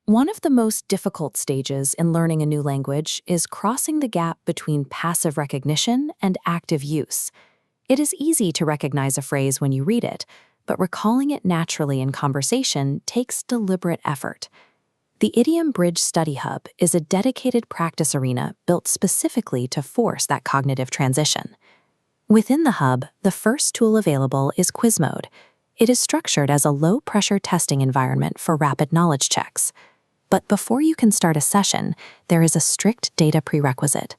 One of the most difficult stages in learning a new language is crossing the gap between passive recognition and active use. It is easy to recognize a phrase when you read it, but recalling it naturally in conversation takes deliberate effort. The IdiomBridge Study Hub is a dedicated practice arena built specifically to force that cognitive transition. Within the hub, the first tool available is quiz mode. It is structured as a low-pressure testing environment for rapid knowledge checks. But before you can start a session, there is a strict data prerequisite.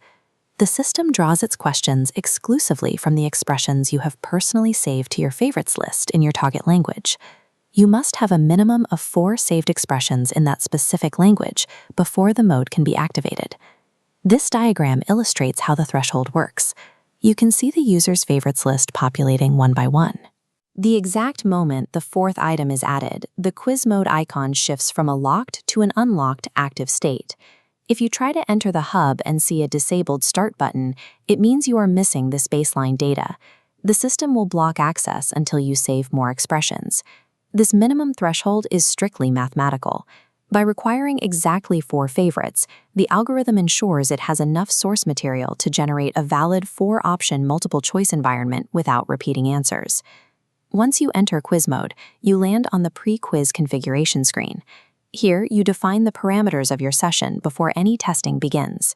The system draws its questions exclusively from the expressions you have personally saved to your favorites list in your target language. You must have a minimum of 4 saved expressions in that specific language before the mode can be activated. This diagram illustrates how the threshold works. You can see the user's favorites list populating one by one. The exact moment the 4th item is added, the quiz mode icon shifts from a locked to an unlocked active state. If you try to enter the hub and see a disabled start button, it means you are missing this baseline data. The system will block access until you save more expressions. This minimum threshold is strictly mathematical. By requiring exactly 4 favorites, the algorithm ensures it has enough source material to generate a valid 4-option multiple-choice environment without repeating answers. Once you enter quiz mode, you land on the pre-quiz configuration screen. Here, you define the parameters of your session before any testing begins.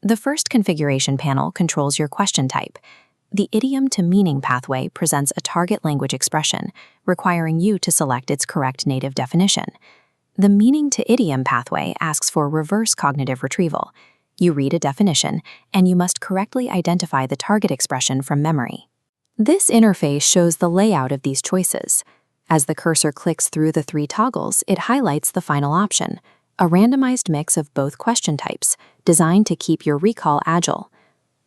The first configuration panel controls your question type. The idiom to meaning pathway presents a target language expression, requiring you to select its correct native definition. The meaning to idiom pathway asks for reverse cognitive retrieval. You read a definition, and you must correctly identify the target expression from memory. This interface shows the layout of these choices. As the cursor clicks through the 3 toggles, it highlights the final option, a randomized mix of both question types, designed to keep your recall agile.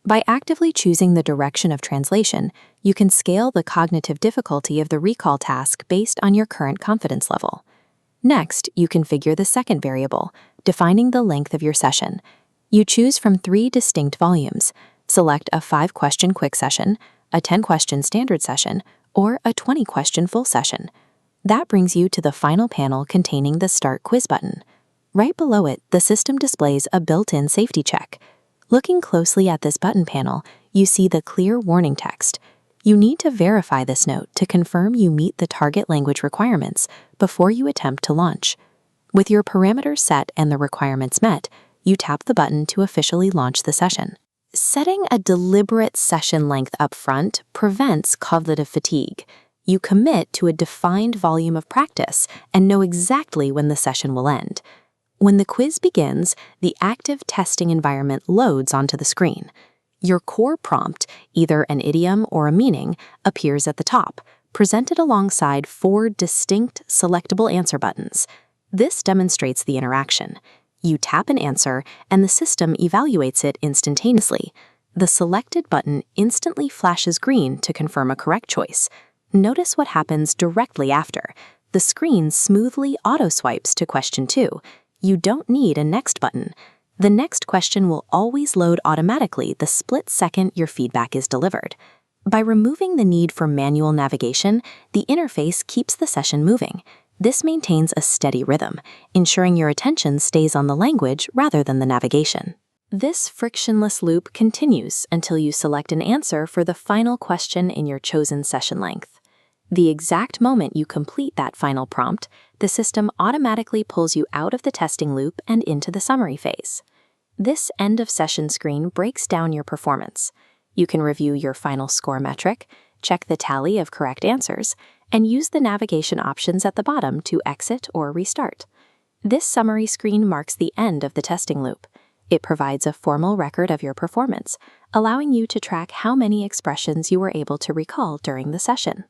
By actively choosing the direction of translation, you can scale the cognitive difficulty of the recall task based on your current confidence level. Next, you configure the second variable, defining the length of your session. You choose from 3 distinct volumes. Select a 5-question quick session, a 10-question standard session, or a 20-question full session. That brings you to the final panel containing the Start Quiz button. Right below it, the system displays a built-in safety check. Looking closely at this button panel, you see the clear warning text. You need to verify this note to confirm you meet the target language requirements before you attempt to launch. With your parameters set and the requirements met, you tap the button to officially launch the session. Setting a deliberate session length up front prevents cognitive fatigue. You commit to a defined volume of practice and know exactly when the session will end. When the quiz begins, the active testing environment loads onto the screen. Your core prompt, either an idiom or a meaning, appears at the top, presented alongside 4 distinct selectable answer buttons. This demonstrates the interaction. You tap an answer, and the system evaluates it instantaneously. The selected button instantly flashes green to confirm a correct choice. Notice what happens directly after. The screen smoothly auto-swipes to question 2. You don't need a next button. The next question will always load automatically the split second your feedback is delivered. By removing the need for manual navigation, the interface keeps the session moving. This maintains a steady rhythm, ensuring your attention stays on the language rather than the navigation. This frictionless loop continues until you select an answer for the final question in your chosen session length. The exact moment you complete that final prompt, the system automatically pulls you out of the testing loop and into the summary phase. This end-of-session screen breaks down your performance. You can review your final score metric, check the tally of correct answers, and use the navigation options at the bottom to exit or restart. This summary screen marks the end of the testing loop. It provides a formal record of your performance, allowing you to track how many expressions you were able to recall during the session.